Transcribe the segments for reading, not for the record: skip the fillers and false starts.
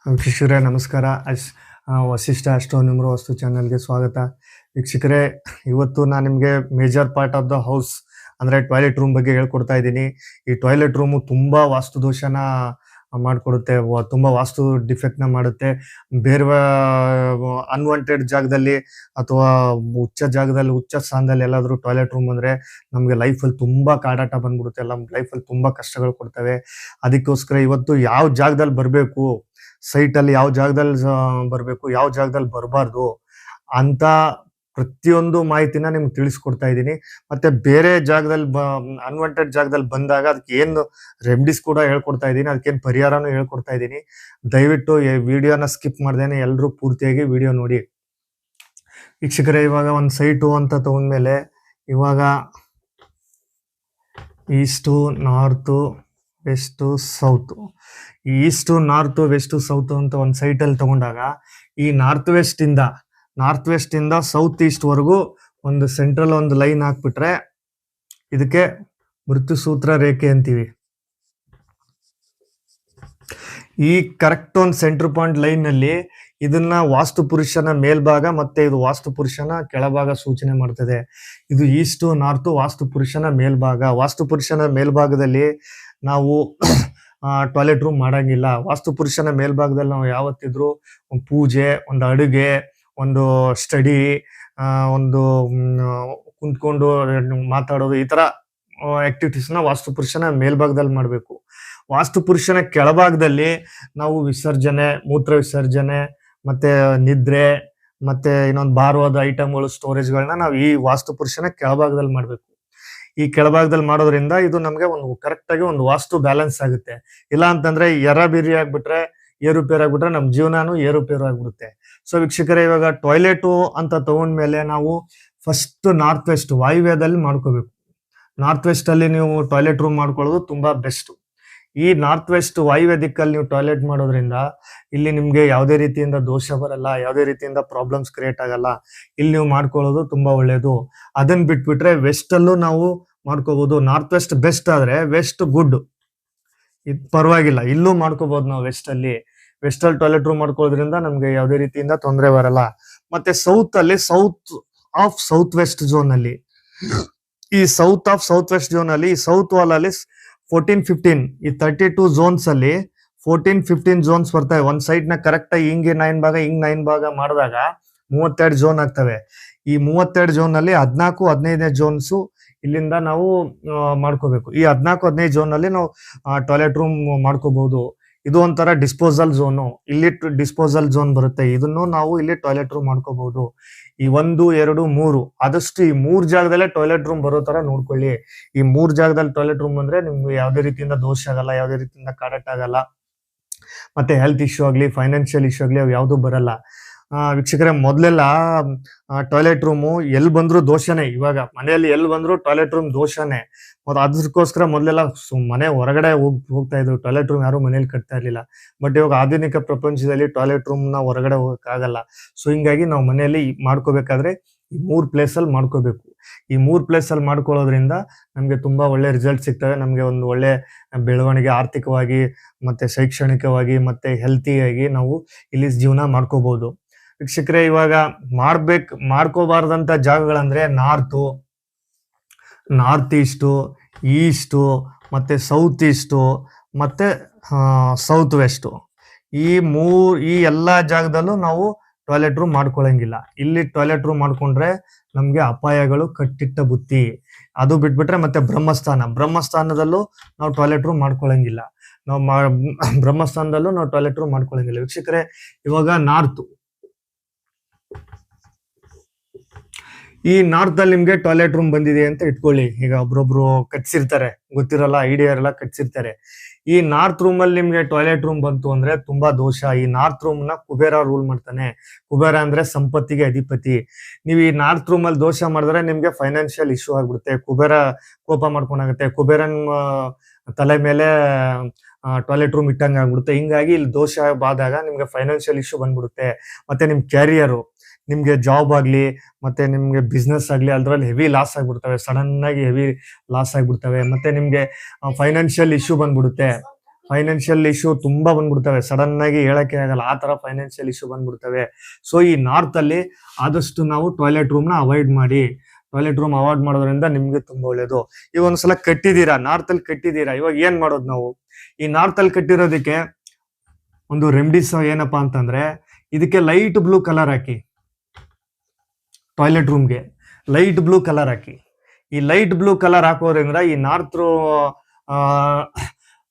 ವೀಕ್ಷಕರೇ ನಮಸ್ಕಾರ. ವಸಿಷ್ಠ ಅಸ್ಟ್ರೋನಮರು ವಾಸ್ತು ಚಾನಲ್ಗೆ ಸ್ವಾಗತ. ವೀಕ್ಷಕರೇ, ಇವತ್ತು ನಾನು ನಿಮಗೆ major part of the house ಅಂದರೆ ಟಾಯ್ಲೆಟ್ ರೂಮ್ ಬಗ್ಗೆ ಹೇಳ್ಕೊಡ್ತಾ ಇದ್ದೀನಿ. ಈ ಟಾಯ್ಲೆಟ್ ರೂಮು ತುಂಬ ವಾಸ್ತು ದೋಷನ ಮಾಡಿಕೊಡುತ್ತೆ, ತುಂಬ ವಾಸ್ತು ಡಿಫೆಕ್ಟ್ನ ಮಾಡುತ್ತೆ. ಬೇರೆ ಅನ್ವಾಂಟೆಡ್ ಜಾಗದಲ್ಲಿ ಅಥವಾ ಉಚ್ಚ ಜಾಗದಲ್ಲಿ, ಉಚ್ಚ ಸ್ಥಾನದಲ್ಲಿ ಎಲ್ಲಾದರೂ ಟಾಯ್ಲೆಟ್ ರೂಮ್ ಅಂದರೆ ನಮಗೆ ಲೈಫಲ್ಲಿ ತುಂಬ ಕಾಡಾಟ ಬಂದ್ಬಿಡುತ್ತೆ, ನಮ್ಮ ಲೈಫಲ್ಲಿ ತುಂಬ ಕಷ್ಟಗಳು ಕೊಡ್ತವೆ. ಅದಕ್ಕೋಸ್ಕರ ಇವತ್ತು ಯಾವ ಜಾಗದಲ್ಲಿ ಬರಬೇಕು, ಸೈಟಲ್ಲಿ ಯಾವ ಜಾಗದಲ್ಲಿ ಬರಬೇಕು, ಯಾವ ಜಾಗದಲ್ಲಿ ಬರಬಾರ್ದು ಅಂತ ಪ್ರತಿಯೊಂದು ಮಾಹಿತಿನ ನಿಮ್ಗೆ ತಿಳಿಸ್ಕೊಡ್ತಾ ಇದ್ದೀನಿ. ಮತ್ತೆ ಬೇರೆ ಜಾಗದಲ್ಲಿ ಅನ್ವಾಂಟೆಡ್ ಜಾಗದಲ್ಲಿ ಬಂದಾಗ ಅದಕ್ಕೆ ಏನು ರೆಮಿಡೀಸ್ ಕೂಡ ಹೇಳ್ಕೊಡ್ತಾ ಇದ್ದೀನಿ, ಅದಕ್ಕೇನು ಪರಿಹಾರನೂ ಹೇಳ್ಕೊಡ್ತಾ ಇದ್ದೀನಿ. ದಯವಿಟ್ಟು ಈ ವಿಡಿಯೋನ ಸ್ಕಿಪ್ ಮಾಡ್ದೇನೆ ಎಲ್ಲರೂ ಪೂರ್ತಿಯಾಗಿ ವಿಡಿಯೋ ನೋಡಿ. ವೀಕ್ಷಕರೇ, ಇವಾಗ ಒಂದು ಸೈಟು ಅಂತ ತಗೊಂಡ್ಮೇಲೆ ಇವಾಗ is to, north, west, south, is to, north, west, south ಅಂತ ಒಂದು ಸೈಟಲ್ಲಿ ತಗೊಂಡಾಗ ಈ ನಾರ್ತ್ ವೆಸ್ಟ್ ಇಂದ ಸೌತ್ ಈಸ್ಟ್ ವರೆಗೂ ಒಂದು ಸೆಂಟ್ರಲ್ ಒಂದು ಲೈನ್ ಹಾಕ್ಬಿಟ್ರೆ ಇದಕ್ಕೆ ಮೃತ್ಯು ಸೂತ್ರ ರೇಖೆ ಅಂತೀವಿ. ಈ ಕರೆಕ್ಟ್ ಒಂದು ಸೆಂಟರ್ ಪಾಯಿಂಟ್ ಲೈನ್ ನಲ್ಲಿ ಇದನ್ನ ವಾಸ್ತು ಪುರುಷನ ಮೇಲ್ಭಾಗ ಮತ್ತೆ ಇದು ವಾಸ್ತು ಪುರುಷನ ಕೆಳಭಾಗ ಸೂಚನೆ ಮಾಡ್ತದೆ. ಇದು ಈಸ್ಟು, ನಾರ್ತು ವಾಸ್ತು ಪುರುಷನ ಮೇಲ್ಭಾಗ. ವಾಸ್ತು ಪುರುಷನ ಮೇಲ್ಭಾಗದಲ್ಲಿ ನಾವು ಟಾಯ್ಲೆಟ್ ರೂಮ್ ಮಾಡಂಗಿಲ್ಲ. ವಾಸ್ತು ಪುರುಷನ ಮೇಲ್ಭಾಗದಲ್ಲಿ ನಾವು ಯಾವತ್ತಿದ್ರು ಒಂದು ಪೂಜೆ, ಒಂದು ಅಡುಗೆ, ಒಂದು ಸ್ಟಡಿ, ಒಂದು ಕುಂತ್ಕೊಂಡು ಮಾತಾಡೋದು, ಈ ತರ ಆಕ್ಟಿವಿಟೀಸ್ನ ವಾಸ್ತು ಪುರುಷನ ಮೇಲ್ಭಾಗದಲ್ಲಿ ಮಾಡಬೇಕು. ವಾಸ್ತು ಪುರುಷನ ಕೆಳಭಾಗದಲ್ಲಿ ನಾವು ವಿಸರ್ಜನೆ, ಮೂತ್ರ ವಿಸರ್ಜನೆ, ಮತ್ತೆ ನಿದ್ರೆ, ಮತ್ತೆ ಇನ್ನೊಂದು ಭಾರವಾದ ಐಟಮ್ಗಳು, ಸ್ಟೋರೇಜ್ಗಳನ್ನ ನಾವು ಈ ವಾಸ್ತು ಪುರುಷನ ಕೆಳಭಾಗದಲ್ಲಿ ಮಾಡಬೇಕು. ಈ ಕೆಳಭಾಗದಲ್ಲಿ ಮಾಡೋದ್ರಿಂದ ಇದು ನಮಗೆ ಒಂದು ಕರೆಕ್ಟ್ ಆಗಿ ಒಂದು ವಾಸ್ತು ಬ್ಯಾಲೆನ್ಸ್ ಆಗುತ್ತೆ. ಇಲ್ಲ ಅಂತಂದ್ರೆ ಎರಾಬಿರಿ ಆಗ್ಬಿಟ್ರೆ, ಏರುಪೇರು ಆಗ್ಬಿಟ್ರೆ ನಮ್ಮ ಜೀವನಾನು ಏರುಪೇರು ಆಗ್ಬಿಡುತ್ತೆ. ಸೊ ವೀಕ್ಷಕರೇ, ಇವಾಗ ಟಾಯ್ಲೆಟು ಅಂತ ತಗೊಂಡ್ಮೇಲೆ ನಾವು ಫಸ್ಟ್ ನಾರ್ತ್ ವೆಸ್ಟ್ ವಾಯುವ್ಯದಲ್ಲಿ ಮಾಡ್ಕೋಬೇಕು. ನಾರ್ತ್ ವೆಸ್ಟ್ ಅಲ್ಲಿ ನೀವು ಟಾಯ್ಲೆಟ್ ರೂಮ್ ಮಾಡ್ಕೊಳ್ಳೋದು ತುಂಬಾ ಬೆಸ್ಟ್. ಈ ನಾರ್ತ್ ವೆಸ್ಟ್ ವಾಯುವ್ಯ ದಿಕ್ಕಲ್ಲಿ ನೀವು ಟಾಯ್ಲೆಟ್ ಮಾಡೋದ್ರಿಂದ ಇಲ್ಲಿ ನಿಮ್ಗೆ ಯಾವುದೇ ರೀತಿಯಿಂದ ದೋಷ ಬರಲ್ಲ, ಯಾವುದೇ ರೀತಿಯಿಂದ ಪ್ರಾಬ್ಲಮ್ಸ್ ಕ್ರಿಯೇಟ್ ಆಗಲ್ಲ. ಇಲ್ಲಿ ನೀವು ಮಾಡ್ಕೊಳ್ಳೋದು ತುಂಬಾ ಒಳ್ಳೇದು. ಅದನ್ನ ಬಿಟ್ಬಿಟ್ರೆ ವೆಸ್ಟ್ ಅಲ್ಲೂ ನಾವು ಮಾಡ್ಕೋಬಹುದು. ನಾರ್ತ್ ವೆಸ್ಟ್ ಬೆಸ್ಟ್ ಆದ್ರೆ ವೆಸ್ಟ್ ಗುಡ್, ಇದು ಪರವಾಗಿಲ್ಲ, ಇಲ್ಲೂ ಮಾಡ್ಕೋಬಹುದು ನಾವು. ವೆಸ್ಟ್ ಅಲ್ಲಿ ಟಾಯ್ಲೆಟ್ ರೂಮ್ ಮಾಡ್ಕೊಳ್ಳೋದ್ರಿಂದ ನಮ್ಗೆ ಯಾವುದೇ ರೀತಿಯಿಂದ ತೊಂದರೆ ಬರಲ್ಲ. ಮತ್ತೆ ಸೌತ್ ಅಲ್ಲಿ ಸೌತ್ ವೆಸ್ಟ್ ಝೋನ್ ಅಲ್ಲಿ, ಈ ಸೌತ್ ವೆಸ್ಟ್ ಝೋನ್ ಅಲ್ಲಿ, ಈ ಸೌತ್ ವಾಲ್ ಅಲ್ಲಿ 14-15 ಈ 32 ಝೋನ್ಸ್ ಅಲ್ಲಿ 14-15 ಝೋನ್ಸ್ ಬರ್ತವೆ. ಒಂದ್ ಸೈಡ್ ನ ಕರೆಕ್ಟ್ ಆಗಿ ಹಿಂಗೆ 9 ಭಾಗ, ಹಿಂಗ್ 9 ಭಾಗ ಮಾಡಿದಾಗ 32 ಝೋನ್ ಆಗ್ತವೆ. ಈ 32 ಝೋನ್ ಅಲ್ಲಿ 14-15 ಝೋನ್ಸ್ ಇಲ್ಲಿಂದ ನಾವು ಮಾಡ್ಕೋಬೇಕು. ಈ 14-15 ಝೋನ್ ಅಲ್ಲಿ ನಾವು ಟಾಯ್ಲೆಟ್ ರೂಮ್ ಮಾಡ್ಕೋಬಹುದು. ಇದು ಒಂಥರ ಡಿಸ್ಪೋಸಲ್ ಝೋನು. ಇಲ್ಲಿ ಡಿಸ್ಪೋಸಲ್ ಝೋನ್ ಬರುತ್ತೆ, ಇದನ್ನು ನಾವು ಇಲ್ಲಿ ಟಾಯ್ಲೆಟ್ ರೂಮ್ ಮಾಡ್ಕೋಬಹುದು. ಈ 1, 2, 3 ಆದಷ್ಟು ಈ 3 ಜಾಗದಲ್ಲೇ ಟಾಯ್ಲೆಟ್ ರೂಮ್ ಬರೋ ತರ ನೋಡ್ಕೊಳ್ಳಿ. ಈ 3 ಜಾಗದಲ್ಲಿ ಟಾಯ್ಲೆಟ್ ರೂಮ್ ಬಂದ್ರೆ ನಿಮ್ಗೆ ಯಾವುದೇ ರೀತಿಯಿಂದ ದೋಷ ಆಗಲ್ಲ, ಯಾವುದೇ ರೀತಿಯಿಂದ ಕಾಡಾಟ ಆಗಲ್ಲ, ಮತ್ತೆ ಹೆಲ್ತ್ ಇಶ್ಯೂ ಆಗ್ಲಿ, ಫೈನಾನ್ಷಿಯಲ್ ಇಶ್ಯೂ ಆಗ್ಲಿ, ಅವು ಯಾವ್ದು ಬರಲ್ಲ. ವೀಕ್ಷಕರೇ, ಮೊದ್ಲೆಲ್ಲ ಟಾಯ್ಲೆಟ್ ರೂಮು ಎಲ್ಲಿ ಬಂದ್ರು ದೋಷನೇ. ಇವಾಗ ಮನೆಯಲ್ಲಿ ಎಲ್ಲಿ ಬಂದ್ರು ಟಾಯ್ಲೆಟ್ ರೂಮ್ ದೋಷನೇ. ಅದಕ್ಕೋಸ್ಕರ ಮೊದ್ಲೆಲ್ಲ ಮನೆ ಹೊರಗಡೆ ಹೋಗ್ತಾ ಇದ್ರು, ಟಾಯ್ಲೆಟ್ ರೂಮ್ ಯಾರು ಮನೇಲಿ ಕಟ್ತಾ ಇರ್ಲಿಲ್ಲ. ಬಟ್ ಇವಾಗ ಆಧುನಿಕ ಪ್ರಪಂಚದಲ್ಲಿ ಟಾಯ್ಲೆಟ್ ರೂಮ್ ನ ಹೊರಗಡೆ ಹೋಗಕ್ಕಾಗಲ್ಲ. ಸೊ ಹಿಂಗಾಗಿ ನಾವು ಮನೆಯಲ್ಲಿ ಮಾಡ್ಕೋಬೇಕಾದ್ರೆ ಈ 3 ಪ್ಲೇಸ್ ಅಲ್ಲಿ ಮಾಡ್ಕೋಬೇಕು. ಈ 3 ಪ್ಲೇಸ್ ಅಲ್ಲಿ ಮಾಡ್ಕೊಳ್ಳೋದ್ರಿಂದ ನಮ್ಗೆ ತುಂಬಾ ಒಳ್ಳೆ ರಿಸಲ್ಟ್ ಸಿಗ್ತವೆ. ನಮ್ಗೆ ಒಂದು ಒಳ್ಳೆ ಬೆಳವಣಿಗೆ, ಆರ್ಥಿಕವಾಗಿ ಮತ್ತೆ ಶೈಕ್ಷಣಿಕವಾಗಿ ಮತ್ತೆ ಹೆಲ್ತಿಯಾಗಿ ನಾವು ಇಲ್ಲಿ ಜೀವನ ಮಾಡ್ಕೋಬಹುದು. ವೀಕ್ಷಕರೇ, ಇವಾಗ ಮಾಡ್ಕೋಬಾರ್ದಂತ ಜಾಗಗಳಂದ್ರೆ ನಾರ್ತ್ ಈಸ್ಟು ಮತ್ತೆ ಸೌತ್ ಈಸ್ಟು ಮತ್ತೆ ಸೌತ್ ವೆಸ್ಟು, ಈ ಎಲ್ಲಾ ಜಾಗದಲ್ಲೂ ನಾವು ಟಾಯ್ಲೆಟ್ ರೂಮ್ ಮಾಡ್ಕೊಳಂಗಿಲ್ಲ. ಇಲ್ಲಿ ಟಾಯ್ಲೆಟ್ ರೂಮ್ ಮಾಡ್ಕೊಂಡ್ರೆ ನಮ್ಗೆ ಅಪಾಯಗಳು ಕಟ್ಟಿಟ್ಟ ಬುತ್ತಿ. ಅದು ಬಿಟ್ಬಿಟ್ರೆ ಮತ್ತೆ ಬ್ರಹ್ಮಸ್ಥಾನದಲ್ಲೂ ನಾವು ಟಾಯ್ಲೆಟ್ ರೂಮ್ ಮಾಡ್ಕೊಳಂಗಿಲ್ಲ. ಬ್ರಹ್ಮಸ್ಥಾನದಲ್ಲೂ ನಾವು ಟಾಯ್ಲೆಟ್ ರೂಮ್ ಮಾಡ್ಕೊಳಂಗಿಲ್ಲ. ವೀಕ್ಷಕರೇ, ಇವಾಗ ಈ ನಾರ್ತ್ ಅಲ್ಲಿ ನಿಮ್ಗೆ ಟಾಯ್ಲೆಟ್ ರೂಮ್ ಬಂದಿದೆ ಅಂತ ಇಟ್ಕೊಳ್ಳಿ. ಈಗ ಒಬ್ರೊಬ್ರು ಕಟ್ಸಿರ್ತಾರೆ, ಗೊತ್ತಿರಲ್ಲ, ಐಡಿಯಾ ಇರಲ್ಲ, ಕಟ್ಸಿರ್ತಾರೆ. ಈ ನಾರ್ತ್ ರೂಮ್ ಅಲ್ಲಿ ನಿಮ್ಗೆ ಟಾಯ್ಲೆಟ್ ರೂಮ್ ಬಂತು ಅಂದ್ರೆ ತುಂಬಾ ದೋಷ. ಈ ನಾರ್ತ್ ರೂಮ್ ನ ಕುಬೇರ ರೂಲ್ ಮಾಡ್ತಾನೆ. ಕುಬೇರ ಅಂದ್ರೆ ಸಂಪತ್ತಿಗೆ ಅಧಿಪತಿ. ನೀವು ಈ ನಾರ್ತ್ ರೂಮ್ ಅಲ್ಲಿ ದೋಷ ಮಾಡಿದ್ರೆ ನಿಮ್ಗೆ ಫೈನಾನ್ಷಿಯಲ್ ಇಶ್ಯೂ ಆಗ್ಬಿಡುತ್ತೆ. ಕುಬೇರ ಕೋಪ ಮಾಡ್ಕೊಂಡಾಗುತ್ತೆ. ಕುಬೇರನ್ ತಲೆ ಮೇಲೆ ಟಾಯ್ಲೆಟ್ ರೂಮ್ ಇಟ್ಟಂಗ ಆಗ್ಬಿಡುತ್ತೆ. ಹಿಂಗಾಗಿ ಇಲ್ಲಿ ದೋಷ ಬಾದಾಗ ನಿಮ್ಗೆ ಫೈನಾನ್ಷಿಯಲ್ ಇಶ್ಯೂ ಬಂದ್ಬಿಡುತ್ತೆ. ಮತ್ತೆ ನಿಮ್ ಕ್ಯಾರಿಯರು, ನಿಮ್ಗೆ ಜಾಬ್ ಆಗ್ಲಿ ಮತ್ತೆ ನಿಮ್ಗೆ ಬಿಸ್ನೆಸ್ ಆಗ್ಲಿ ಅದ್ರಲ್ಲಿ ಹೆವಿ ಲಾಸ್ ಆಗ್ಬಿಡ್ತವೆ. ಸಡನ್ ಆಗಿ ಹೆವಿ ಲಾಸ್ ಆಗ್ಬಿಡ್ತವೆ. ಮತ್ತೆ ನಿಮ್ಗೆ ಫೈನಾನ್ಷಿಯಲ್ ಇಶ್ಯೂ ಬಂದ್ಬಿಡುತ್ತೆ. ಫೈನಾನ್ಷಿಯಲ್ ಇಶ್ಯೂ ತುಂಬಾ ಬಂದ್ಬಿಡ್ತವೆ, ಸಡನ್ ಆಗಿ ಹೇಳಕ್ಕೆ ಆಗಲ್ಲ, ಆ ತರ ಫೈನಾನ್ಷಿಯಲ್ ಇಶ್ಯೂ ಬಂದ್ಬಿಡ್ತವೆ. ಸೊ ಈ ನಾರ್ತ್ ಅಲ್ಲಿ ಆದಷ್ಟು ನಾವು ಟಾಯ್ಲೆಟ್ ರೂಮ್ ನ ಅವಾಯ್ಡ್ ಮಾಡಿ. ಟಾಯ್ಲೆಟ್ ರೂಮ್ ಅವಾಯ್ಡ್ ಮಾಡೋದ್ರಿಂದ ನಿಮ್ಗೆ ತುಂಬಾ ಒಳ್ಳೇದು. ಈಗ ಒಂದ್ಸಲ ಕಟ್ಟಿದೀರಾ, ನಾರ್ತ್ ಅಲ್ಲಿ ಕಟ್ಟಿದೀರಾ, ಇವಾಗ ಏನ್ ಮಾಡೋದು ನಾವು? ಈ ನಾರ್ತ್ ಅಲ್ಲಿ ಕಟ್ಟಿರೋದಕ್ಕೆ ಒಂದು ರೆಮಿಡೀಸ್ ಏನಪ್ಪಾ ಅಂತಂದ್ರೆ, ಇದಕ್ಕೆ ಲೈಟ್ ಬ್ಲೂ ಕಲರ್ ಹಾಕಿ, ಟಾಯ್ಲೆಟ್ ರೂಮ್ಗೆ ಲೈಟ್ ಬ್ಲೂ ಕಲರ್ ಹಾಕಿ. ಈ ಲೈಟ್ ಬ್ಲೂ ಕಲರ್ ಹಾಕೋದ್ರಿಂದ ಈ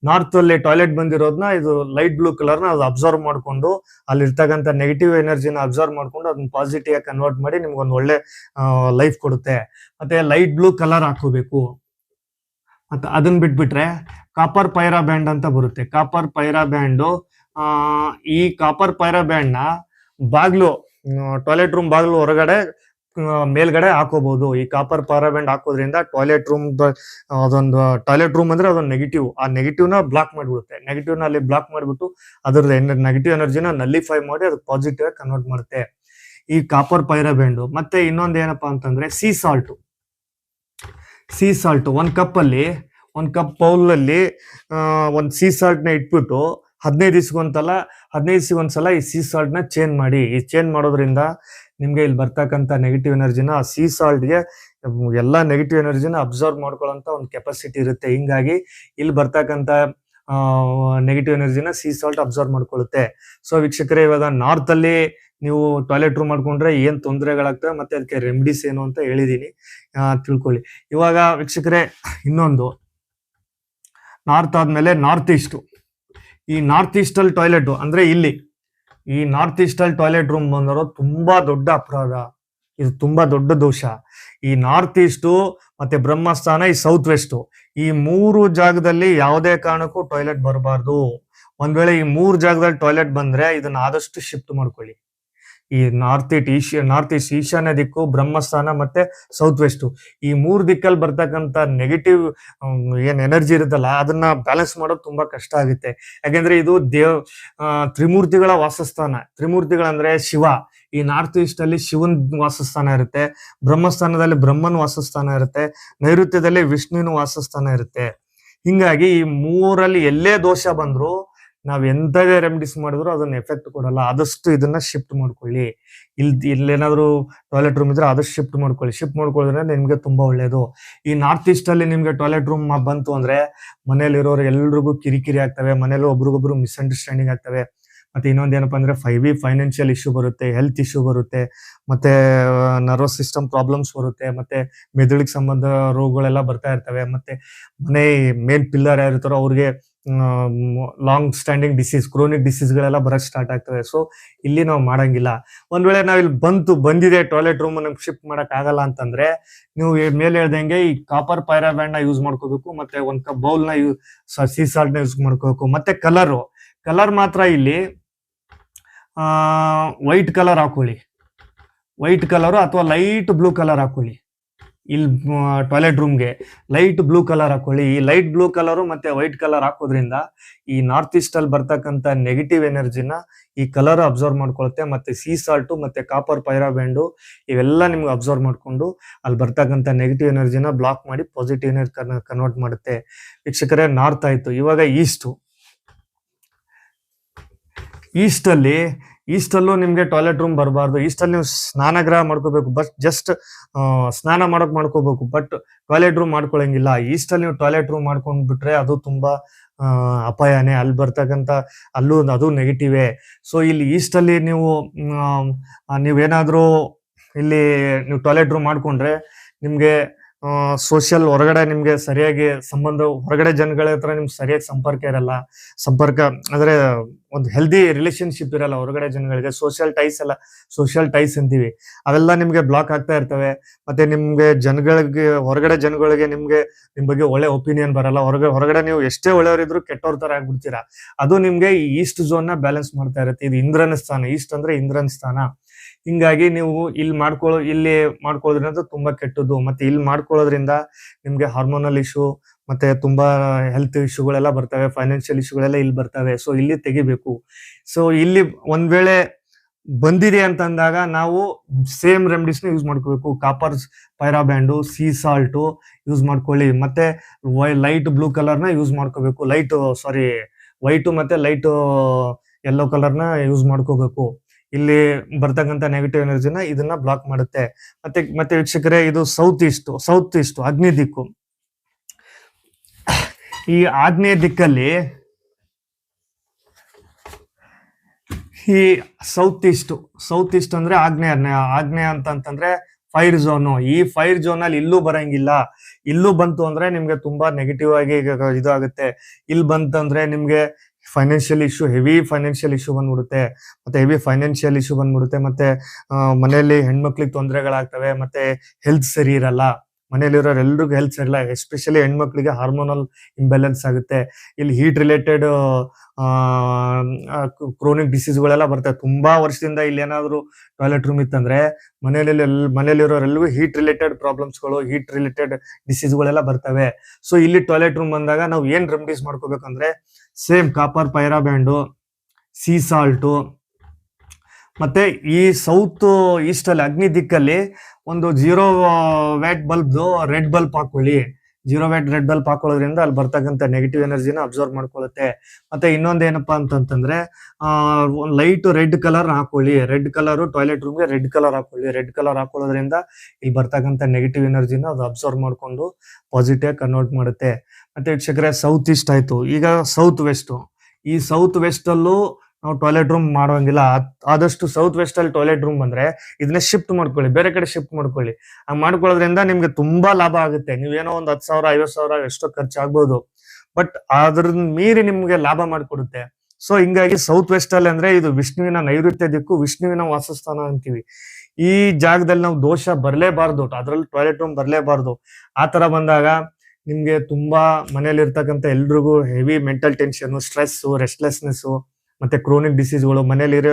ನಾರ್ತ್ ಅಲ್ಲಿ ಟಾಯ್ಲೆಟ್ ಬಂದಿರೋದನ್ನ ಇದು ಲೈಟ್ ಬ್ಲೂ ಕಲರ್ ನ ಅದು ಅಬ್ಸರ್ವ್ ಮಾಡ್ಕೊಂಡು ಅಲ್ಲಿರ್ತಕ್ಕಂಥ ನೆಗೆಟಿವ್ ಎನರ್ಜಿನ ಅಬ್ಸರ್ವ್ ಮಾಡ್ಕೊಂಡು ಅದನ್ನ ಪಾಸಿಟಿವ್ ಆಗಿ ಕನ್ವರ್ಟ್ ಮಾಡಿ ನಿಮ್ಗೆ ಒಂದು ಒಳ್ಳೆ ಲೈಫ್ ಕೊಡುತ್ತೆ. ಮತ್ತೆ ಲೈಟ್ ಬ್ಲೂ ಕಲರ್ ಹಾಕೋಬೇಕು. ಮತ್ತೆ ಅದನ್ನ ಬಿಟ್ಬಿಟ್ರೆ ಕಾಪರ್ ಪೈರಾ ಬ್ಯಾಂಡ್ ಅಂತ ಬರುತ್ತೆ. ಕಾಪರ್ ಪೈರಾ ಬ್ಯಾಂಡು, ಈ ಕಾಪರ್ ಪೈರಾ ಬ್ಯಾಂಡ್ ನ ಬಾಗ್ಲು, ಟಾಯ್ಲೆಟ್ ರೂಮ್ ಬಾಗ್ಲು ಹೊರಗಡೆ ಮೇಲ್ಗಡೆ ಹಾಕೋಬಹುದು. ಈ ಕಾಪರ್ ಪೈರಾ ಬ್ಯಾಂಡ್ ಹಾಕೋದ್ರಿಂದ ಟಾಯ್ಲೆಟ್ ರೂಮ್, ಅದೊಂದು ಟಾಯ್ಲೆಟ್ ರೂಮ್ ಅಂದ್ರೆ ಅದೊಂದು ನೆಗೆಟಿವ್, ಆ ನೆಗೆಟಿವ್ ನ ಬ್ಲಾಕ್ ಮಾಡ್ಬಿಡುತ್ತೆ. ನೆಗೆಟಿವ್ ನ ಅಲ್ಲಿ ಬ್ಲಾಕ್ ಮಾಡ್ಬಿಟ್ಟು ಅದ್ರದ್ದು ನೆಗೆಟಿವ್ ಎನರ್ಜಿನ ನಲ್ಲಿಫೈ ಮಾಡಿ ಅದು ಪಾಸಿಟಿವ್ ಆಗಿ ಕನ್ವರ್ಟ್ ಮಾಡುತ್ತೆ ಈ ಕಾಪರ್ ಪೈರಾ ಬ್ಯಾಂಡ್. ಮತ್ತೆ ಇನ್ನೊಂದು ಏನಪ್ಪಾ ಅಂತಂದ್ರೆ ಸಿ ಸಾಲ್ಟ್. ಒಂದ್ ಕಪ್ ಬೌಲ್ ಅಲ್ಲಿ ಒಂದ್ ಸಿ ಸಾಲ್ಟ್ ನ ಇಟ್ಬಿಟ್ಟು 15 ದಿವಸಕ್ಕೊಂದ್ಸಲ ಈ ಸಿ ಸಾಲ್ಟ್ ನ ಚೇಂಜ್ ಮಾಡಿ. ಈ ಚೇಂಜ್ ಮಾಡೋದ್ರಿಂದ ನಿಮ್ಗೆ ಇಲ್ಲಿ ಬರ್ತಕ್ಕಂಥ ನೆಗೆಟಿವ್ ಎನರ್ಜಿನ ಸಿ ಸಾಲ್ಟ್ಗೆ ಎಲ್ಲಾ ನೆಗೆಟಿವ್ ಎನರ್ಜಿನ ಅಬ್ಸರ್ವ್ ಮಾಡ್ಕೊಳ್ಳೋಂತ ಒಂದು ಕೆಪಾಸಿಟಿ ಇರುತ್ತೆ. ಹಿಂಗಾಗಿ ಇಲ್ಲಿ ಬರ್ತಕ್ಕಂಥ ನೆಗೆಟಿವ್ ಎನರ್ಜಿನ ಸಿ ಸಾಲ್ಟ್ ಅಬ್ಸರ್ವ್ ಮಾಡ್ಕೊಳ್ಳುತ್ತೆ. ಸೊ ವೀಕ್ಷಕರೇ, ಇವಾಗ ನಾರ್ತ್ ಅಲ್ಲಿ ನೀವು ಟಾಯ್ಲೆಟ್ ರೂಮ್ ಮಾಡ್ಕೊಂಡ್ರೆ ಏನ್ ತೊಂದರೆಗಳಾಗ್ತವೆ ಮತ್ತೆ ಅದಕ್ಕೆ ರೆಮಿಡೀಸ್ ಏನು ಅಂತ ಹೇಳಿದೀನಿ, ತಿಳ್ಕೊಳ್ಳಿ. ಇವಾಗ ವೀಕ್ಷಕರೇ, ಇನ್ನೊಂದು ನಾರ್ತ್ ಆದ್ಮೇಲೆ ನಾರ್ತ್ ಈಸ್ಟ್. ಈ ನಾರ್ತ್ ಈಸ್ಟ್ ಅಲ್ಲಿ ಟಾಯ್ಲೆಟ್ ಅಂದ್ರೆ ಈ ನಾರ್ತ್ ಈಸ್ಟ್ ಅಲ್ಲಿ ಟಾಯ್ಲೆಟ್ ರೂಮ್ ಬಂದಿರೋ ತುಂಬಾ ದೊಡ್ಡ ಅಪರಾಧ, ಇದು ತುಂಬಾ ದೊಡ್ಡ ದೋಷ. ಈ ನಾರ್ತ್ ಈಸ್ಟ್ ಮತ್ತೆ ಬ್ರಹ್ಮಸ್ಥಾನ, ಈ ಸೌತ್ ವೆಸ್ಟ್, ಈ 3 ಜಾಗದಲ್ಲಿ ಯಾವುದೇ ಕಾರಣಕ್ಕೂ ಟಾಯ್ಲೆಟ್ ಬರಬಾರ್ದು. ಒಂದ್ ವೇಳೆ ಈ 3 ಜಾಗದಲ್ಲಿ ಟಾಯ್ಲೆಟ್ ಬಂದ್ರೆ ಇದನ್ನ ಆದಷ್ಟು ಶಿಫ್ಟ್ ಮಾಡ್ಕೊಳ್ಳಿ. ಈ ನಾರ್ತ್ ಈಸ್ಟ್ ಈಶಾನ್ಯ ದಿಕ್ಕು, ಬ್ರಹ್ಮಸ್ಥಾನ ಮತ್ತೆ ಸೌತ್ ವೆಸ್ಟ್, ಈ 3 ದಿಕ್ಕಲ್ಲಿ ಬರ್ತಕ್ಕಂಥ ನೆಗೆಟಿವ್ ಏನ್ ಎನರ್ಜಿ ಇರುತ್ತಲ್ಲ ಅದನ್ನ ಬ್ಯಾಲೆನ್ಸ್ ಮಾಡೋದು ತುಂಬಾ ಕಷ್ಟ ಆಗುತ್ತೆ. ಯಾಕೆಂದ್ರೆ ಇದು ತ್ರಿಮೂರ್ತಿಗಳ ವಾಸಸ್ಥಾನ. ತ್ರಿಮೂರ್ತಿಗಳಂದ್ರೆ ಶಿವ. ಈ ನಾರ್ತ್ ಈಸ್ಟ್ ಅಲ್ಲಿ ಶಿವನ್ ವಾಸಸ್ಥಾನ ಇರುತ್ತೆ, ಬ್ರಹ್ಮಸ್ಥಾನದಲ್ಲಿ ಬ್ರಹ್ಮನ್ ವಾಸಸ್ಥಾನ ಇರುತ್ತೆ, ನೈಋತ್ಯದಲ್ಲಿ ವಿಷ್ಣುವಿನ ವಾಸಸ್ಥಾನ ಇರುತ್ತೆ. ಹಿಂಗಾಗಿ ಈ 3ರಲ್ಲಿ ಎಲ್ಲೇ ದೋಷ ಬಂದ್ರು ನಾವ್ ಎಂತದೇ ರೆಮಿಡೀಸ್ ಮಾಡಿದ್ರು ಅದನ್ನ ಎಫೆಕ್ಟ್ ಕೊಡಲ್ಲ. ಆದಷ್ಟು ಇದನ್ನ ಶಿಫ್ಟ್ ಮಾಡ್ಕೊಳ್ಳಿ. ಇಲ್ಲೇನಾದ್ರು ಟಾಯ್ಲೆಟ್ ರೂಮ್ ಇದ್ರೆ ಆದಷ್ಟು ಶಿಫ್ಟ್ ಮಾಡ್ಕೊಳ್ಳಿದ್ರೆ ನಿಮ್ಗೆ ತುಂಬಾ ಒಳ್ಳೇದು. ಈ ನಾರ್ತ್ ಈಸ್ಟ್ ಅಲ್ಲಿ ನಿಮ್ಗೆ ಟಾಯ್ಲೆಟ್ ರೂಮ್ ಬಂತು ಅಂದ್ರೆ ಮನೇಲಿರೋರು ಎಲ್ರಿಗೂ ಕಿರಿಕಿರಿ ಆಗ್ತವೆ, ಮನೇಲಿ ಒಬ್ರಿಗೊಬ್ರು ಮಿಸ್ಅಂಡರ್ಸ್ಟ್ಯಾಂಡಿಂಗ್ ಆಗ್ತವೆ. ಮತ್ತೆ ಇನ್ನೊಂದ್ ಏನಪ್ಪಾ ಅಂದ್ರೆ ಫೈನಾನ್ಷಿಯಲ್ ಇಶ್ಯೂ ಬರುತ್ತೆ, ಹೆಲ್ತ್ ಇಶ್ಯೂ ಬರುತ್ತೆ, ಮತ್ತೆ ನರ್ವಸ್ ಸಿಸ್ಟಮ್ ಪ್ರಾಬ್ಲಮ್ಸ್ ಬರುತ್ತೆ, ಮತ್ತೆ ಮೆದುಳಿಗೆ ಸಂಬಂಧ ರೋಗಗಳೆಲ್ಲ ಬರ್ತಾ ಇರ್ತವೆ. ಮತ್ತೆ ಮನೆ ಮೇನ್ ಪಿಲ್ಲರ್ ಯಾರಿರ್ತಾರೋ ಅವ್ರಿಗೆ long standing disease, chronic disease ಗಳೆಲ್ಲ ಬರಕ್ ಸ್ಟಾರ್ಟ್ ಆಗ್ತವೆ. ಸೊ ಇಲ್ಲಿ ನಾವು ಮಾಡಂಗಿಲ್ಲ. ಒಂದ್ ವೇಳೆ ನಾವ್ ಇಲ್ಲಿ ಬಂದಿದೆ ಟಾಯ್ಲೆಟ್ ರೂಮ್ ನಮ್ಗೆ ಶಿಫ್ಟ್ ಮಾಡಕ್ ಆಗಲ್ಲ ಅಂತಂದ್ರೆ ನೀವು ಮೇಲೆ ಹೇಳ್ದಂಗೆ ಈ ಕಾಪರ್ ಪೈರಾ ಬ್ಯಾಂಡ್ ನ ಯೂಸ್ ಮಾಡ್ಕೋಬೇಕು. ಮತ್ತೆ ಒಂದ್ ಕಪ್ ಬೌಲ್ ನ ಸೀ ಸಾಲ್ಟ್ ನ ಯೂಸ್ ಮಾಡ್ಕೋಬೇಕು. ಮತ್ತೆ ಕಲರ್ ಮಾತ್ರ ಇಲ್ಲಿ ವೈಟ್ ಕಲರ್ ಹಾಕೊಳ್ಳಿ, ವೈಟ್ ಕಲರ್ ಅಥವಾ ಲೈಟ್ ಬ್ಲೂ ಕಲರ್ ಹಾಕೊಳ್ಳಿ. ಇಲ್ಲಿ ಟಾಯ್ಲೆಟ್ ರೂಮ್ಗೆ ಲೈಟ್ ಬ್ಲೂ ಕಲರ್ ಹಾಕೊಳ್ಳಿ. ಈ ಲೈಟ್ ಬ್ಲೂ ಕಲರ್ ಮತ್ತೆ ವೈಟ್ ಕಲರ್ ಹಾಕೋದ್ರಿಂದ ಈ ನಾರ್ತ್ ಈಸ್ಟ್ ಅಲ್ಲಿ ಬರ್ತಕ್ಕಂಥ ನೆಗೆಟಿವ್ ಎನರ್ಜಿನ ಈ ಕಲರ್ ಅಬ್ಸರ್ವ್ ಮಾಡ್ಕೊಳುತ್ತೆ. ಮತ್ತೆ ಸೀ ಸಾಲ್ಟ್ ಮತ್ತೆ ಕಾಪರ್ ಪೈರಾ ಬ್ಯಾಂಡು ಇವೆಲ್ಲ ನಿಮ್ಗೆ ಅಬ್ಸರ್ವ್ ಮಾಡ್ಕೊಂಡು ಅಲ್ಲಿ ಬರ್ತಕ್ಕಂಥ ನೆಗೆಟಿವ್ ಎನರ್ಜಿನ ಬ್ಲಾಕ್ ಮಾಡಿ ಪಾಸಿಟಿವ್ ಎನರ್ಜಿ ಕನ್ವರ್ಟ್ ಮಾಡುತ್ತೆ. ವೀಕ್ಷಕರೇ, ನಾರ್ತ್ ಆಯ್ತು. ಇವಾಗ ಈಸ್ಟಲ್ಲೂ ನಿಮ್ಗೆ ಟಾಯ್ಲೆಟ್ ರೂಮ್ ಬರಬಾರ್ದು. ಈಸ್ಟಲ್ಲಿ ನೀವು ಸ್ನಾನಗೃಹ ಮಾಡ್ಕೋಬೇಕು, ಬಟ್ ಜಸ್ಟ್ ಸ್ನಾನ ಮಾಡ್ಕೋಬೇಕು, ಬಟ್ ಟಾಯ್ಲೆಟ್ ರೂಮ್ ಮಾಡ್ಕೊಳಂಗಿಲ್ಲ. ಈಸ್ಟಲ್ಲಿ ನೀವು ಟಾಯ್ಲೆಟ್ ರೂಮ್ ಮಾಡ್ಕೊಂಡ್ಬಿಟ್ರೆ ಅದು ತುಂಬಾ ಅಪಾಯನೇ. ಅಲ್ಲಿ ಬರ್ತಕ್ಕಂಥ ಅದು ನೆಗೆಟಿವೇ. ಸೊ ಇಲ್ಲಿ ಈಸ್ಟಲ್ಲಿ ನೀವೇನಾದ್ರೂ ಇಲ್ಲಿ ನೀವು ಟಾಯ್ಲೆಟ್ ರೂಮ್ ಮಾಡ್ಕೊಂಡ್ರೆ ನಿಮ್ಗೆ ಸೋಷಿಯಲ್ ಹೊರಗಡೆ ನಿಮ್ಗೆ ಸರಿಯಾಗಿ ಸಂಬಂಧ, ಹೊರಗಡೆ ಜನಗಳ ಹತ್ರ ನಿಮ್ಗೆ ಸರಿಯಾಗಿ ಸಂಪರ್ಕ ಅಂದ್ರೆ ಒಂದು ಹೆಲ್ದಿ ರಿಲೇಶನ್ಶಿಪ್ ಇರಲ್ಲ ಹೊರಗಡೆ ಜನಗಳಿಗೆ. ಸೋಷಿಯಲ್ ಟೈಸ್ ಅಂತೀವಿ, ಅವೆಲ್ಲ ನಿಮ್ಗೆ ಬ್ಲಾಕ್ ಆಗ್ತಾ ಇರ್ತವೆ. ಮತ್ತೆ ನಿಮ್ಗೆ ಹೊರಗಡೆ ಜನಗಳಿಗೆ ನಿಮ್ ಬಗ್ಗೆ ಒಳ್ಳೆ ಒಪಿನಿಯನ್ ಬರಲ್ಲ. ಹೊರಗಡೆ ನೀವು ಎಷ್ಟೇ ಒಳ್ಳೆಯವರಿದ್ರು ಕೆಟ್ಟವ್ರ ತರ ಆಗ್ಬಿಡ್ತೀರಾ. ಅದು ನಿಮ್ಗೆ ಈ ಈಸ್ಟ್ ಝೋನ್ ನ ಬ್ಯಾಲೆನ್ಸ್ ಮಾಡ್ತಾ ಇರುತ್ತೆ. ಇದು ಇಂದ್ರನ ಸ್ಥಾನ, ಈಸ್ಟ್ ಅಂದ್ರೆ ಇಂದ್ರನ ಸ್ಥಾನ. ಹಿಂಗಾಗಿ ನೀವು ಇಲ್ಲಿ ಮಾಡ್ಕೊಳ್ಳೋದ್ರಿಂದ ತುಂಬಾ ಕೆಟ್ಟದ್ದು. ಮತ್ತೆ ಇಲ್ಲಿ ಮಾಡ್ಕೊಳ್ಳೋದ್ರಿಂದ ನಿಮ್ಗೆ ಹಾರ್ಮೋನಲ್ ಇಶ್ಯೂ ಮತ್ತೆ ತುಂಬಾ ಹೆಲ್ತ್ ಇಶ್ಯೂಗಳೆಲ್ಲ ಬರ್ತವೆ, ಫೈನಾನ್ಷಿಯಲ್ ಇಶ್ಯೂಗಳೆಲ್ಲ ಇಲ್ಲಿ ಬರ್ತವೆ. ಸೊ ಇಲ್ಲಿ ತೆಗಿಬೇಕು. ಸೊ ಇಲ್ಲಿ ಒಂದ್ ವೇಳೆ ಬಂದಿದೆ ಅಂತಂದಾಗ ನಾವು ಸೇಮ್ ರೆಮಿಡೀಸ್ ನ ಯೂಸ್ ಮಾಡ್ಕೋಬೇಕು. Copper pyra band, sea salt use ಮಾಡ್ಕೊಳ್ಳಿ. ಮತ್ತೆ ಲೈಟ್ ಬ್ಲೂ ಕಲರ್ ನ ಯೂಸ್ ಮಾಡ್ಕೋಬೇಕು. ವೈಟು ಮತ್ತೆ ಲೈಟ್ ಯೆಲ್ಲೋ ಕಲರ್ನ ಯೂಸ್ ಮಾಡ್ಕೋಬೇಕು. ಇಲ್ಲಿ ಬರ್ತಕ್ಕಂಥ ನೆಗೆಟಿವ್ ಎನರ್ಜಿನ ಇದನ್ನ ಬ್ಲಾಕ್ ಮಾಡುತ್ತೆ. ಮತ್ತೆ ವೀಕ್ಷಕರೇ, ಇದು ಸೌತ್ ಈಸ್ಟ್ ಆಗ್ನೇಯ ದಿಕ್ಕು. ಈ ಆಗ್ನೇಯ ದಿಕ್ಕಲ್ಲಿ ಈ ಸೌತ್ ಈಸ್ಟ್ ಅಂದ್ರೆ ಆಗ್ನೇಯ ಅಂತಂದ್ರೆ ಫೈರ್ ಝೋನು. ಈ ಫೈರ್ ಝೋನ್ ಅಲ್ಲಿ ಇಲ್ಲೂ ಬರಂಗಿಲ್ಲ. ಇಲ್ಲೂ ಬಂತು ಅಂದ್ರೆ ನಿಮ್ಗೆ ತುಂಬಾ ನೆಗೆಟಿವ್ ಆಗಿ ಇದು ಆಗುತ್ತೆ. ಇಲ್ಲಿ ಬಂತಂದ್ರೆ ನಿಮ್ಗೆ ಹೆವಿ ಫೈನಾನ್ಷಿಯಲ್ ಇಶ್ಯೂ ಬಂದ್ಬಿಡುತ್ತೆ. ಮತ್ತೆ ಮನೆಯಲ್ಲಿ ಹೆಣ್ಮಕ್ಳಿಗೆ ತೊಂದರೆಗಳಾಗ್ತವೆ. ಮತ್ತೆ ಹೆಲ್ತ್ ಸರಿ ಇರಲ್ಲ. ಮನೆಯಲ್ಲಿರೋರು ಎಲ್ರಿಗೂ ಹೆಲ್ತ್ ಸರಿ ಇಲ್ಲ. ಎಸ್ಪೆಷಲಿ ಹೆಣ್ಮಕ್ಳಿಗೆ ಹಾರ್ಮೋನಲ್ ಇಂಬ್ಯಾಲೆನ್ಸ್ ಆಗುತ್ತೆ. ಇಲ್ಲಿ ಹೀಟ್ ರಿಲೇಟೆಡ್ ಕ್ರೋನಿಕ್ ಡಿಸೀಸ್ಗಳೆಲ್ಲ ಬರ್ತವೆ. ತುಂಬಾ ವರ್ಷದಿಂದ ಇಲ್ಲಿ ಏನಾದ್ರು ಟಾಯ್ಲೆಟ್ ರೂಮ್ ಇತ್ತಂದ್ರೆ ಮನೆಯಲ್ಲಿರೋರೆಲ್ಲರಿಗೂ ಹೀಟ್ ರಿಲೇಟೆಡ್ ಪ್ರಾಬ್ಲಮ್ಸ್ಗಳು, ಹೀಟ್ ರಿಲೇಟೆಡ್ ಡಿಸೀಸ್ಗಳೆಲ್ಲ ಬರ್ತವೆ. ಸೊ ಇಲ್ಲಿ ಟಾಯ್ಲೆಟ್ ರೂಮ್ ಬಂದಾಗ ನಾವು ಏನ್ ರೆಮಿಡೀಸ್ ಮಾಡ್ಕೋಬೇಕಂದ್ರೆ, same copper pyra band, sea salt, ಮತ್ತೆ ಈ ಸೌತ್ ಈಸ್ಟ್ ಅಲ್ಲಿ ಅಗ್ನಿ ದಿಕ್ಕಲ್ಲಿ ಒಂದು 0 ವ್ಯಾಟ್ ಬಲ್ಬ್ದು ರೆಡ್ ಬಲ್ಬ್ ಹಾಕೊಳ್ಳಿ. 0 ವ್ಯಾಟ್ ರೆಡ್ ಬಲ್ಬ್ ಹಾಕೊಳ್ಳೋದ್ರಿಂದ ಅಲ್ಲಿ ಬರ್ತಕ್ಕಂಥ ನೆಗೆಟಿವ್ ಎನರ್ಜಿನ ಅಬ್ಸರ್ವ್ ಮಾಡ್ಕೊಳ್ಳುತ್ತೆ. ಮತ್ತೆ ಇನ್ನೊಂದೇನಪ್ಪಾ ಅಂತಂದ್ರೆ ಲೈಟ್ ರೆಡ್ ಕಲರ್ ಹಾಕೊಳ್ಳಿ. ರೆಡ್ ಕಲರ್ ಟಾಯ್ಲೆಟ್ ರೂಮ್ಗೆ ರೆಡ್ ಕಲರ್ ಹಾಕೊಳ್ಳಿ. ರೆಡ್ ಕಲರ್ ಹಾಕೊಳ್ಳೋದ್ರಿಂದ ಇಲ್ಲಿ ಬರ್ತಕ್ಕಂಥ ನೆಗೆಟಿವ್ ಎನರ್ಜಿನ ಅದು ಅಬ್ಸರ್ವ್ ಮಾಡ್ಕೊಂಡು ಪಾಸಿಟಿವ್ ಕನ್ವರ್ಟ್ ಮಾಡುತ್ತೆ. ಮತ್ತೆ ವೀಕ್ಷಕರೇ, ಸೌತ್ ಈಸ್ಟ್ ಆಯ್ತು. ಈಗ ಸೌತ್ ವೆಸ್ಟ್. ಈ ಸೌತ್ ವೆಸ್ಟ್ ಅಲ್ಲೂ ನಾವು ಟಾಯ್ಲೆಟ್ ರೂಮ್ ಮಾಡೋಂಗಿಲ್ಲ. ಆದಷ್ಟು ಸೌತ್ ವೆಸ್ಟ್ ಅಲ್ಲಿ ಟಾಯ್ಲೆಟ್ ರೂಮ್ ಬಂದ್ರೆ ಇದನ್ನ ಶಿಫ್ಟ್ ಮಾಡ್ಕೊಳ್ಳಿ, ಬೇರೆ ಕಡೆ ಶಿಫ್ಟ್ ಮಾಡ್ಕೊಳ್ಳಿ. ಮಾಡ್ಕೊಳ್ಳೋದ್ರಿಂದ ನಿಮ್ಗೆ ತುಂಬಾ ಲಾಭ ಆಗುತ್ತೆ. ನೀವೇನೋ ಒಂದು 10,000 50,000 ಎಷ್ಟೋ ಖರ್ಚಾಗ್ಬೋದು, ಬಟ್ ಅದ್ರ ಮೀರಿ ನಿಮ್ಗೆ ಲಾಭ ಮಾಡ್ಕೊಡುತ್ತೆ. ಸೊ ಹಿಂಗಾಗಿ ಸೌತ್ ವೆಸ್ಟ್ ಅಲ್ಲಿ ಅಂದ್ರೆ ಇದು ವಿಷ್ಣುವಿನ ನೈಋತ್ಯ ದಿಕ್ಕು, ವಿಷ್ಣುವಿನ ವಾಸಸ್ಥಾನ ಅಂತೀವಿ. ಈ ಜಾಗದಲ್ಲಿ ನಾವು ದೋಷ ಬರ್ಲೇಬಾರ್ದು, ಅದ್ರಲ್ಲಿ ಟಾಯ್ಲೆಟ್ ರೂಮ್ ಬರ್ಲೇಬಾರ್ದು. ಆತರ ಬಂದಾಗ ನಿಮ್ಗೆ ತುಂಬಾ ಮನೇಲಿ ಇರ್ತಕ್ಕಂಥ ಎಲ್ರಿಗೂ heavy mental tension, stress, restlessness, ಮತ್ತೆ ಕ್ರೋನಿಕ್ ಡಿಸೀಸ್ಗಳು, ಮನೇಲಿರೋ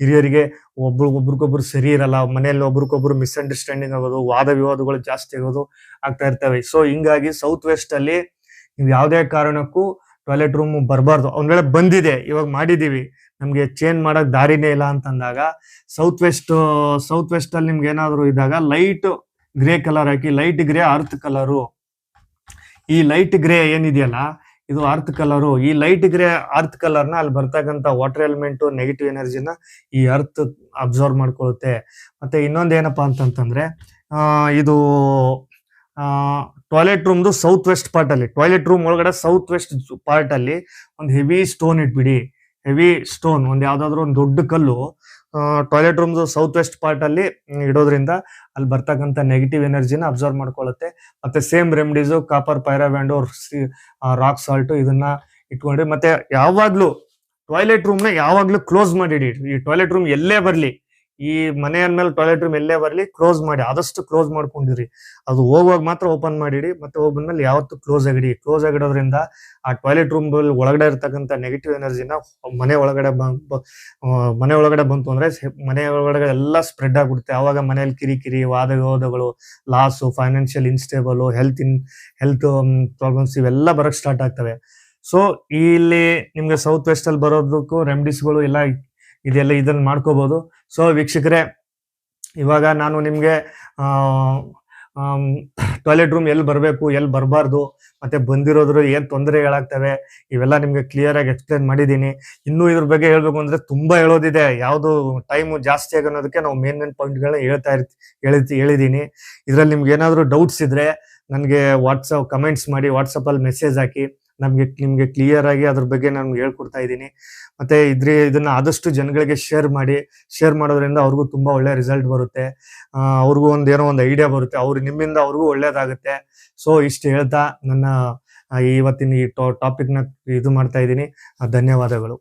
ಹಿರಿಯರಿಗೆ ಒಬ್ರಿಗೊಬ್ರು ಸರಿ ಇರಲ್ಲ, ಮನೆಯಲ್ಲಿ ಒಬ್ರಿಗೊಬ್ರು ಮಿಸ್ಅಂಡರ್ಸ್ಟ್ಯಾಂಡಿಂಗ್ ಆಗೋದು, ವಾದ ವಿವಾದಗಳು ಜಾಸ್ತಿ ಆಗೋದು ಆಗ್ತಾ ಇರ್ತವೆ. ಸೊ ಹಿಂಗಾಗಿ ಸೌತ್ ವೆಸ್ಟ್ ಅಲ್ಲಿ ನೀವು ಯಾವುದೇ ಕಾರಣಕ್ಕೂ ಟಾಯ್ಲೆಟ್ ರೂಮ್ ಬರಬಾರ್ದು. ಒಂದ್ ವೇಳೆ ಬಂದಿದೆ, ಇವಾಗ ಮಾಡಿದೀವಿ, ನಮ್ಗೆ ಚೇಂಜ್ ಮಾಡಕ್ ದಾರಿನೇ ಇಲ್ಲ ಅಂತಂದಾಗ ಸೌತ್ ವೆಸ್ಟ್ ಅಲ್ಲಿ ನಿಮ್ಗೆ ಏನಾದ್ರು ಇದ್ದಾಗ ಲೈಟ್ ಗ್ರೇ ಕಲರ್ ಹಾಕಿ. Light grey earth colour. ಈ ಲೈಟ್ ಗ್ರೇ ಏನಿದೆಯಲ್ಲ, ಇದು ಅರ್ತ್ ಕಲರು. ಈ ಲೈಟ್ ಗ್ರೇ ಅರ್ತ್ ಕಲರ್ನ ಅಲ್ಲಿ ಬರ್ತಕ್ಕಂಥ ವಾಟರ್ ಎಲಿಮೆಂಟ್ ನೆಗೆಟಿವ್ ಎನರ್ಜಿನ ಈ ಅರ್ತ್ ಅಬ್ಸರ್ವ್ ಮಾಡ್ಕೊಳ್ಳುತ್ತೆ. ಮತ್ತೆ ಇನ್ನೊಂದೇನಪ್ಪಾ ಅಂತಂದ್ರೆ ಇದು ಟಾಯ್ಲೆಟ್ ರೂಮ್ದು ಸೌತ್ ವೆಸ್ಟ್ ಪಾರ್ಟ್ ಅಲ್ಲಿ, ಟಾಯ್ಲೆಟ್ ರೂಮ್ ಒಳಗಡೆ ಸೌತ್ ವೆಸ್ಟ್ ಪಾರ್ಟ್ ಅಲ್ಲಿ ಒಂದು ಹೆವಿ ಸ್ಟೋನ್ ಇಟ್ಬಿಡಿ. ಹೆವಿ ಸ್ಟೋನ್, ಒಂದ್ ಯಾವ್ದಾದ್ರು ಒಂದು ದೊಡ್ಡ ಕಲ್ಲು ಟಾಯ್ಲೆಟ್ ರೂಮ್ದು ಸೌತ್ ವೆಸ್ಟ್ ಪಾರ್ಟ್ ಅಲ್ಲಿ ಇಡೋದ್ರಿಂದ ಅಲ್ಲಿ ಬರ್ತಕ್ಕಂಥ ನೆಗೆಟಿವ್ ಎನರ್ಜಿನ ಅಬ್ಸರ್ವ್ ಮಾಡ್ಕೊಳ್ಳುತ್ತೆ. ಮತ್ತೆ same remedies, copper pyra band, rock salt ಇದನ್ನ ಇಟ್ಕೊಂಡ್ರಿ. ಮತ್ತೆ ಯಾವಾಗ್ಲೂ ಟಾಯ್ಲೆಟ್ ರೂಮ್ ನ ಯಾವಾಗ್ಲೂ ಕ್ಲೋಸ್ ಮಾಡಿಡಿ. ಈ ಟಾಯ್ಲೆಟ್ ರೂಮ್ ಎಲ್ಲೇ ಬರ್ಲಿ, ಈ ಮನೆ ಅಂದ್ಮೇಲೆ ಟಾಯ್ಲೆಟ್ ರೂಮ್ ಎಲ್ಲೇ ಬರ್ಲಿ ಕ್ಲೋಸ್ ಮಾಡಿ, ಆದಷ್ಟು ಕ್ಲೋಸ್ ಮಾಡ್ಕೊಂಡಿರಿ. ಅದು ಹೋಗುವಾಗ ಮಾತ್ರ ಓಪನ್ ಮಾಡಿಡಿ, ಮತ್ತೆ ಹೋಗ್ಬಂದ್ಮೇಲೆ ಯಾವತ್ತು ಕ್ಲೋಸ್ ಆಗಿಡೋದ್ರಿಂದ ಆ ಟಾಯ್ಲೆಟ್ ರೂಮ್ ಒಳಗಡೆ ಇರ್ತಕ್ಕಂಥ ನೆಗೆಟಿವ್ ಎನರ್ಜಿನ ಮನೆ ಒಳಗಡೆ ಬಂತು ಅಂದ್ರೆ ಮನೆ ಒಳಗಡೆ ಎಲ್ಲ ಸ್ಪ್ರೆಡ್ ಆಗ್ಬಿಡುತ್ತೆ. ಆವಾಗ ಮನೆಯಲ್ಲಿ ಕಿರಿಕಿರಿ, ವಾದ ವಿವಾದಗಳು, loss, financial unstable, health problems ಇವೆಲ್ಲ ಬರಕ್ ಸ್ಟಾರ್ಟ್ ಆಗ್ತವೆ. ಸೊ ಇಲ್ಲಿ ನಿಮ್ಗೆ ಸೌತ್ ವೆಸ್ಟ್ ಅಲ್ಲಿ ಬರೋದಕ್ಕೂ ರೆಮಿಡೀಸ್ಗಳು ಎಲ್ಲ ಇದೆಲ್ಲ ಇದನ್ನ ಮಾಡ್ಕೋಬಹುದು. ಸೊ ವೀಕ್ಷಕರೇ, ಇವಾಗ ನಾನು ನಿಮ್ಗೆ ಟಾಯ್ಲೆಟ್ ರೂಮ್ ಎಲ್ಲಿ ಬರಬೇಕು, ಎಲ್ಲಿ ಬರಬಾರ್ದು, ಮತ್ತೆ ಬಂದಿರೋದ್ರು ಏನ್ ತೊಂದರೆಗಳಾಗ್ತವೆ, ಇವೆಲ್ಲ ನಿಮ್ಗೆ ಕ್ಲಿಯರ್ ಆಗಿ ಎಕ್ಸ್ಪ್ಲೇನ್ ಮಾಡಿದೀನಿ. ಇನ್ನೂ ಇದ್ರ ಬಗ್ಗೆ ಹೇಳ್ಬೇಕು ಅಂದ್ರೆ ತುಂಬಾ ಹೇಳೋದಿದೆ. ಯಾವ್ದು ಟೈಮ್ ಜಾಸ್ತಿ ಆಗೋದಕ್ಕೆ ನಾವು ಮೇನ್ ಪಾಯಿಂಟ್ಗಳನ್ನ ಹೇಳಿದೀನಿ. ಇದ್ರಲ್ಲಿ ನಿಮ್ಗೆ ಏನಾದ್ರು ಡೌಟ್ಸ್ ಇದ್ರೆ ನನ್ಗೆ ಕಮೆಂಟ್ಸ್ ಮಾಡಿ, ವಾಟ್ಸಪ್ ಅಲ್ಲಿ ಮೆಸೇಜ್ ಹಾಕಿ. ನಿಮ್ಗೆ ಕ್ಲಿಯರ್ ಆಗಿ ಅದ್ರ ಬಗ್ಗೆ ನಾನು ಹೇಳ್ಕೊಡ್ತಾ ಇದ್ದೀನಿ. ಮತ್ತೆ ಇದನ್ನ ಆದಷ್ಟು ಜನಗಳಿಗೆ ಶೇರ್ ಮಾಡೋದ್ರಿಂದ ಅವ್ರಿಗೂ ತುಂಬಾ ಒಳ್ಳೆ ರಿಸಲ್ಟ್ ಬರುತ್ತೆ. ಅವ್ರಿಗೂ ಏನೋ ಒಂದು ಐಡಿಯಾ ಬರುತ್ತೆ, ನಿಮ್ಮಿಂದ ಅವ್ರಿಗೂ ಒಳ್ಳೇದಾಗುತ್ತೆ. ಸೊ ಇಷ್ಟು ಹೇಳ್ತಾ ನನ್ನ ಇವತ್ತಿನ ಈ ಟಾಪಿಕ್ ನ ಇದು ಮಾಡ್ತಾ ಇದ್ದೀನಿ. ಧನ್ಯವಾದಗಳು.